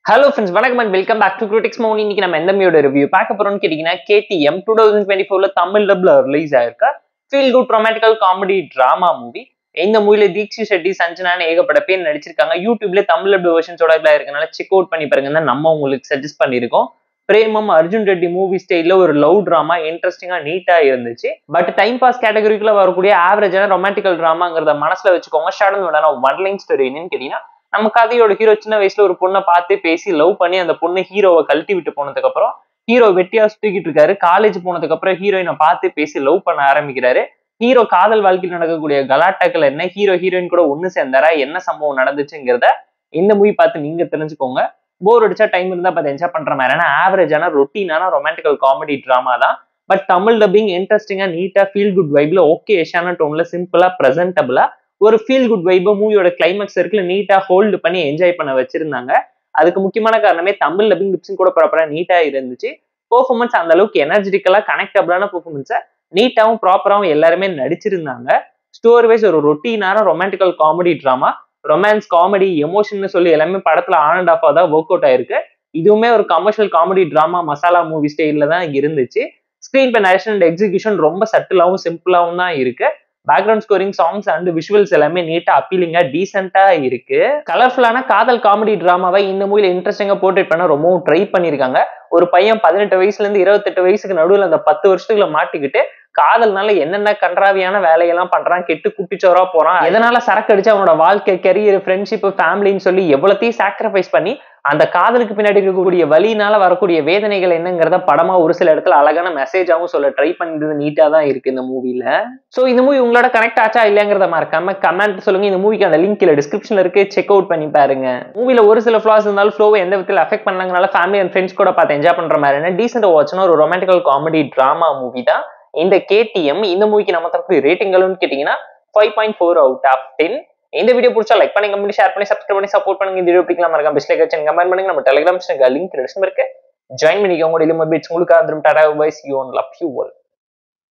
Hello friends, வணக்கம் and welcome back to Critics Moon. இன்னைக்கு நம்ம எந்த மூவியோட ரிவ்யூ பார்க்க போறோம்னு கேட்டீங்கன்னா KTM 2024ல தமிழ் டப்ல ரிலீஸ் ஆயிருக்க feel good romantical comedy drama movie. இந்த மூவில தீக்ஷி ஷெட்டி, சஞ்சனான்னு ஏகப்பட்ட பேர் நடிச்சிருக்காங்க. யூடியூப்ல தமிழ் டப் வெர்ஷன்ஸோட இருக்கனால செக் அவுட் பண்ணி பாருங்க. நம்ம உங்களுக்கு சஜஸ்ட் பண்ணிருக்கோம். பிரேமம் அர்ஜுன் ரெட்டி மூவி ஸ்டைல்ல ஒரு லவ் டிராமா இன்ட்ரெஸ்டிங்கா நீட்டா இருந்துச்சு. பட் டைம் பாஸ் கேட்டகரிக்குள்ள வரக்கூடிய ஆவரேஜான ரொமான்டிக்கல் டிராமாங்கிறத மனசுல வச்சுக்கோங்க. ஷார்டன் ஒன் லைன் ஸ்டோரி என்னன்னு கேட்டீங்கன்னா, நம்ம கதையோட ஹீரோ சின்ன வயசுல ஒரு பொண்ணை பார்த்து பேசி லவ் பண்ணி அந்த பொண்ணு ஹீரோவை கழட்டி விட்டு போனதுக்கு அப்புறம் ஹீரோ வெட்டியா சுத்திக்கிட்டு இருக்காரு. காலேஜ் போனதுக்கு அப்புறம் ஹீரோயினை பார்த்து பேசி லவ் பண்ண ஆரம்பிக்கிறாரு. ஹீரோ காதல் வாழ்க்கையில் நடக்கக்கூடிய கலாட்டாக்கள் என்ன, ஹீரோ ஹீரோயின் கூட ஒண்ணு சேர்ந்தாரா, என்ன சம்பவம் நடந்துச்சுங்கிறத இந்த மூவி பார்த்து நீங்க தெரிஞ்சுக்கோங்க. போர் அடிச்சா டைம் இருந்தா பார்த்து என்ஜாய் பண்ற மாதிரியான ஆவரேஜான ரொட்டீனான ரொமான்டிக்கல் காமெடி டிராமா தான். பட் தமிழ் டப்பிங் இன்ட்ரெஸ்டிங்கா நீட்டா ஃபீல் குட் வைப்ல ஓகே ஏஷான டோன்ல சிம்பிளா பிரசன்டபிளா ஒரு ஃபீல் குட் வைப மூவியோட கிளைமேக்ஸ் இருக்குல்ல நீட்டா ஹோல்டு பண்ணி என்ஜாய் பண்ண வச்சிருந்தாங்க. அதுக்கு முக்கியமான காரணமே தமிழ் டப்பிங் லிப்ஸிங் கூட ப்ராப்பரா நீட்டா இருந்துச்சு. பெர்ஃபார்மன்ஸ் அந்த அளவுக்கு எனர்ஜெட்டிக்கலா கனெக்டபிளான பெர்ஃபார்மன்ஸை நீட்டாவும் ப்ராப்பராவும் எல்லாருமே நடிச்சிருந்தாங்க. ஸ்டோரி வைஸ் ஒரு ரொட்டீனான romantical comedy drama, romance comedy emotion சொல்லி எல்லாமே படத்துல ஆன் அண்ட் ஆஃபா தான் ஒர்க் அவுட் ஆயிருக்கு. இதுவுமே ஒரு commercial comedy drama masala movie ஸ்டைல்ல தான் இருந்துச்சு. Screen play narration and execution ரொம்ப சட்டிலாவும் சிம்பிளாவும் தான் இருக்கு. Background scoring, songs and visuals எல்லாமே நீட்டா அப்பீலிங்கா டீசென்ட்டா இருக்கு. கலர்ஃபுல்லான காதல் காமெடி டிராமாவை இந்த மூவில இன்ட்ரெஸ்டிங்கா போர்ட்ரேட் பண்ண ரொம்பவும் ட்ரை பண்ணிருக்காங்க. ஒரு பையன் 18 வயசுல இருந்து 28 வயசுக்கு நடுவில் அந்த 10 வருஷத்துக்குள்ள மாட்டிக்கிட்டு காதல்னால என்னென்ன கன்றாவியான வேலையெல்லாம் பண்றான், கெட்டு குட்டிச்சோரா போறான், எதனால சரக்கு அடிச்சு அவனோட வாழ்க்கை, கெரியர், ஃப்ரெண்ட்ஷிப், ஃபேமிலின்னு சொல்லி எவ்வளத்தையும் சாக்ரிஃபைஸ் பண்ணி அந்த காதலுக்கு பின்னாடி இருக்கக்கூடிய வலினால வரக்கூடிய வேதனைகள் என்னங்கிறத படமா ஒரு சில இடத்துல அழகான மெசேஜாவும் சொல்ல ட்ரை பண்ணிட்டு நீட்டா தான் இருக்கு இந்த மூவில. சோ இந்த மூவி உங்களோட கனெக்ட் ஆச்சா இல்லைங்கிறத மறக்காம கமெண்ட் சொல்லுங்க. இந்த மூவிக்கு அந்த லிங்க் இல்ல டிஸ்கிரிப்ஷன்ல இருக்கு, செக் அவுட் பண்ணி பாருங்க. மூவில ஒரு சில ஃபிளாஸ் இருந்தாலும் ஃப்ளோவை எந்த விதத்தில் அஃபெக்ட் பண்ணாங்கனால ஃபேமிலி அண்ட் ஃப்ரெண்ட்ஸ் கூட பார்த்து என்ஜாய் பண்ற மாதிரி டீசென்ட் வாட்ச்னா ஒரு ரொமான்டிக்கல் காமெடி டிராமா மூவி தான் இந்த KTM. இந்த மூவிக்கு நம்ம தரப்பு ரேட்டிங் கேட்டீங்கன்னா 5.4 out of 10. இந்த வீடியோ பிடிச்சா லைக் பண்ணி, கமெண்ட், ஷேர் பண்ணி, சப்ஸ்கிரைப் பண்ணி சப்போர்ட் பண்ணுங்க. இந்த வீடியோ பிடிக்கலாம் மறக்காம பெஸ்ட் லைக் வச்சு கமெண்ட் பண்ணுங்க. நம்ம டெலிகிராம் லிங்க் டிஸ்கிரிப்ஷன்ல இருக்கு, ஜாயின் பண்ணிக்கோங்க. டெய்லி மொபைல்ஸ் உங்களுக்கு ஆந்திரம் tata bye, see you and love you all.